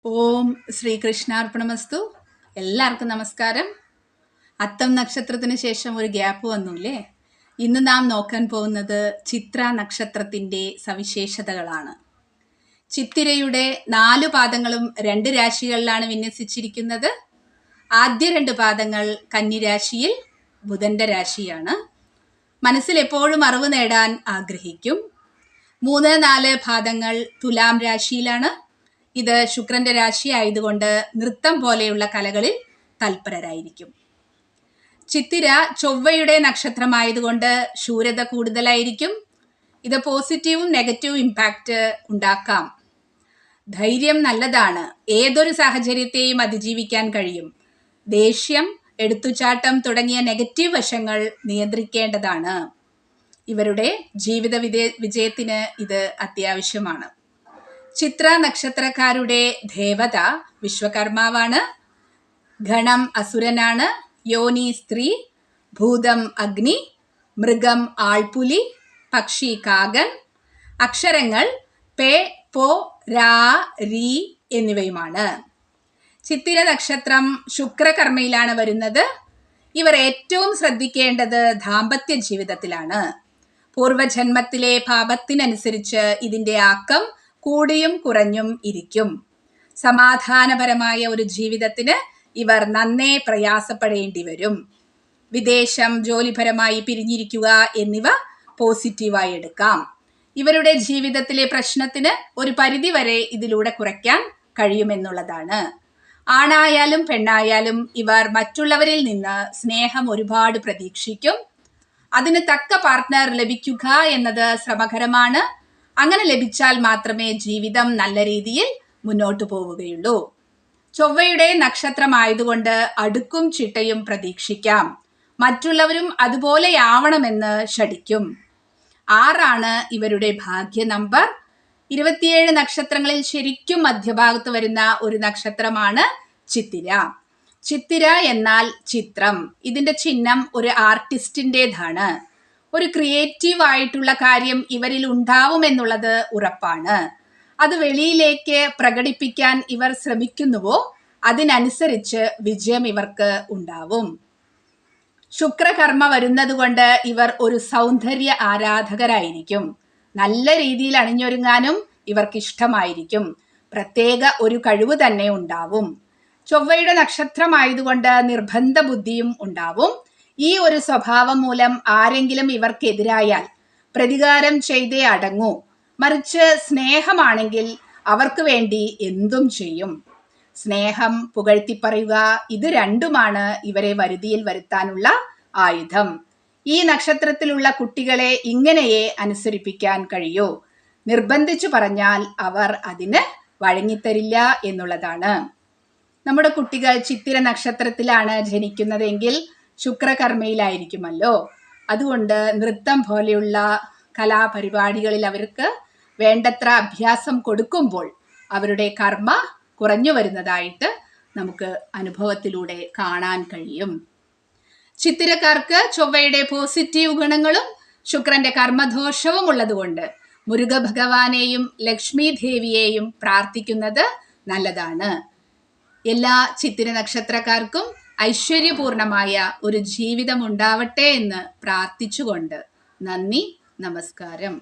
ഓം ശ്രീകൃഷ്ണാർപ്പണമസ്തു. എല്ലാവർക്കും നമസ്കാരം. അത്തം നക്ഷത്രത്തിന് ശേഷം ഒരു ഗ്യാപ്പ് വന്നുല്ലേ. ഇന്ന് നാം നോക്കാൻ പോകുന്നത് ചിത്ര നക്ഷത്രത്തിൻ്റെ സവിശേഷതകളാണ്. ചിത്തിരയുടെ 4 പാദങ്ങളും 2 രാശികളിലാണ് വിന്യസിച്ചിരിക്കുന്നത്. ആദ്യ 2 പാദങ്ങൾ കന്നിരാശിയിൽ ബുധന്റെ രാശിയാണ്. മനസ്സിൽ എപ്പോഴും അറിവ് നേടാൻ ആഗ്രഹിക്കും. 3, 4 പാദങ്ങൾ തുലാം രാശിയിലാണ്. ഇത് ശുക്രന്റെ രാശി ആയതുകൊണ്ട് നൃത്തം പോലെയുള്ള കലകളിൽ തൽപരരായിരിക്കും. ചിത്തിര ചൊവ്വയുടെ നക്ഷത്രമായതുകൊണ്ട് ശൂരത കൂടുതലായിരിക്കും. ഇത് പോസിറ്റീവും നെഗറ്റീവ് ഇമ്പാക്റ്റ് ഉണ്ടാക്കാം. ധൈര്യം നല്ലതാണ്. ഏതൊരു സാഹചര്യത്തെയും അതിജീവിക്കാൻ കഴിയും. ദേഷ്യം, എടുത്തുചാട്ടം തുടങ്ങിയ നെഗറ്റീവ് വശങ്ങൾ നിയന്ത്രിക്കേണ്ടതാണ്. ഇവരുടെ ജീവിത വിജയത്തിന് ഇത് അത്യാവശ്യമാണ്. ചിത്ര നക്ഷത്രക്കാരുടെ ദേവത വിശ്വകർമാവാണ്. ഗണം അസുരനാണ്. യോനി സ്ത്രീ, ഭൂതം അഗ്നി, മൃഗം ആൾപുലി, പക്ഷി കാകൻ. അക്ഷരങ്ങൾ പെ, പോ, രാ, രീ എന്നിവയുമാണ്. ചിത്തിര നക്ഷത്രം ശുക്രകർമ്മയിലാണ് വരുന്നത്. ഇവർ ഏറ്റവും ശ്രദ്ധിക്കേണ്ടത് ദാമ്പത്യ ജീവിതത്തിലാണ്. പൂർവജന്മത്തിലെ പാപത്തിനനുസരിച്ച് ഇതിൻ്റെ ആക്കം കൂടിയും കുറഞ്ഞും ഇരിക്കും. സമാധാനപരമായ ഒരു ജീവിതത്തിന് ഇവർ നന്നേ പ്രയാസപ്പെടേണ്ടി വരും. വിദേശം, ജോലിപരമായി പിരിഞ്ഞിരിക്കുക എന്നിവ പോസിറ്റീവായി എടുക്കാം. ഇവരുടെ ജീവിതത്തിലെ പ്രശ്നത്തിന് ഒരു പരിധിവരെ ഇതിലൂടെ കുറയ്ക്കാൻ കഴിയുമെന്നുള്ളതാണ്. ആണായാലും പെണ്ണായാലും ഇവർ മറ്റുള്ളവരിൽ നിന്ന് സ്നേഹം ഒരുപാട് പ്രതീക്ഷിക്കും. അതിന് തക്ക പാർട്ട്ണർ ലഭിക്കുക എന്നത് ശ്രമകരമാണ്. അങ്ങനെ ലഭിച്ചാൽ മാത്രമേ ജീവിതം നല്ല രീതിയിൽ മുന്നോട്ട് പോവുകയുള്ളൂ. ചൊവ്വയുടെ നക്ഷത്രമായതുകൊണ്ട് അടുക്കും ചിട്ടയും പ്രതീക്ഷിക്കാം. മറ്റുള്ളവരും അതുപോലെയാവണമെന്ന് ശഠിക്കും. 6 ഇവരുടെ ഭാഗ്യ നമ്പർ. 27 നക്ഷത്രങ്ങളിൽ ശരിക്കും മധ്യഭാഗത്ത് വരുന്ന ഒരു നക്ഷത്രമാണ് ചിത്തിര. ചിത്തിര എന്നാൽ ചിത്രം. ഇതിന്റെ ചിഹ്നം ഒരു ആർട്ടിസ്റ്റിൻ്റെതാണ്. ഒരു ക്രിയേറ്റീവ് ആയിട്ടുള്ള കാര്യം ഇവരിൽ ഉണ്ടാവുമെന്നുള്ളത് ഉറപ്പാണ്. അത് വെളിയിലേക്ക് പ്രകടിപ്പിക്കാൻ ഇവർ ശ്രമിക്കുന്നുവോ അതിനനുസരിച്ച് വിജയം ഇവർക്ക് ഉണ്ടാവും. ശുക്രകർമ്മ വരുന്നത് കൊണ്ട് ഇവർ ഒരു സൗന്ദര്യ ആരാധകരായിരിക്കും. നല്ല രീതിയിൽ അണിഞ്ഞൊരുങ്ങാനും ഇവർക്ക് ഇഷ്ടമായിരിക്കും. പ്രത്യേക ഒരു കഴിവ് തന്നെ ഉണ്ടാവും. ചൊവ്വയുടെ നക്ഷത്രമായതുകൊണ്ട് നിർബന്ധ ബുദ്ധിയും ഉണ്ടാവും. ഈ ഒരു സ്വഭാവം മൂലം ആരെങ്കിലും ഇവർക്കെതിരായാൽ പ്രതികാരം ചെയ്തേ അടങ്ങൂ. മറിച്ച് സ്നേഹമാണെങ്കിൽ അവർക്ക് വേണ്ടി എന്തും ചെയ്യും. സ്നേഹം, പുകഴ്ത്തിപ്പറയുക, ഇത് രണ്ടുമാണ് ഇവരെ വരുതിയിൽ വരുത്താനുള്ള ആയുധം. ഈ നക്ഷത്രത്തിലുള്ള കുട്ടികളെ ഇങ്ങനെയേ അനുസരിപ്പിക്കാൻ കഴിയൂ. നിർബന്ധിച്ചു പറഞ്ഞാൽ അവർ അതിന് വഴങ്ങിത്തരില്ല എന്നുള്ളതാണ്. നമ്മുടെ കുട്ടികൾ ചിത്തിര നക്ഷത്രത്തിലാണ് ജനിക്കുന്നതെങ്കിൽ ശുക്രകർമ്മയിലായിരിക്കുമല്ലോ. അതുകൊണ്ട് നൃത്തം പോലെയുള്ള കലാപരിപാടികളിൽ അവർക്ക് വേണ്ടത്ര അഭ്യാസം കൊടുക്കുമ്പോൾ അവരുടെ കർമ്മ കുറഞ്ഞു വരുന്നതായിട്ട് നമുക്ക് അനുഭവത്തിലൂടെ കാണാൻ കഴിയും. ചിത്തിരക്കാർക്ക് ചൊവ്വയുടെ പോസിറ്റീവ് ഗുണങ്ങളും ശുക്രന്റെ കർമ്മദോഷവും ഉള്ളതുകൊണ്ട് മുരുക ഭഗവാനെയും ലക്ഷ്മി ദേവിയെയും പ്രാർത്ഥിക്കുന്നത് നല്ലതാണ്. എല്ലാ ചിത്തിര നക്ഷത്രക്കാർക്കും ഐശ്വര്യപൂർണമായ ഒരു ജീവിതം ഉണ്ടാവട്ടെ എന്ന് പ്രാർത്ഥിച്ചുകൊണ്ട് നന്ദി, നമസ്കാരം.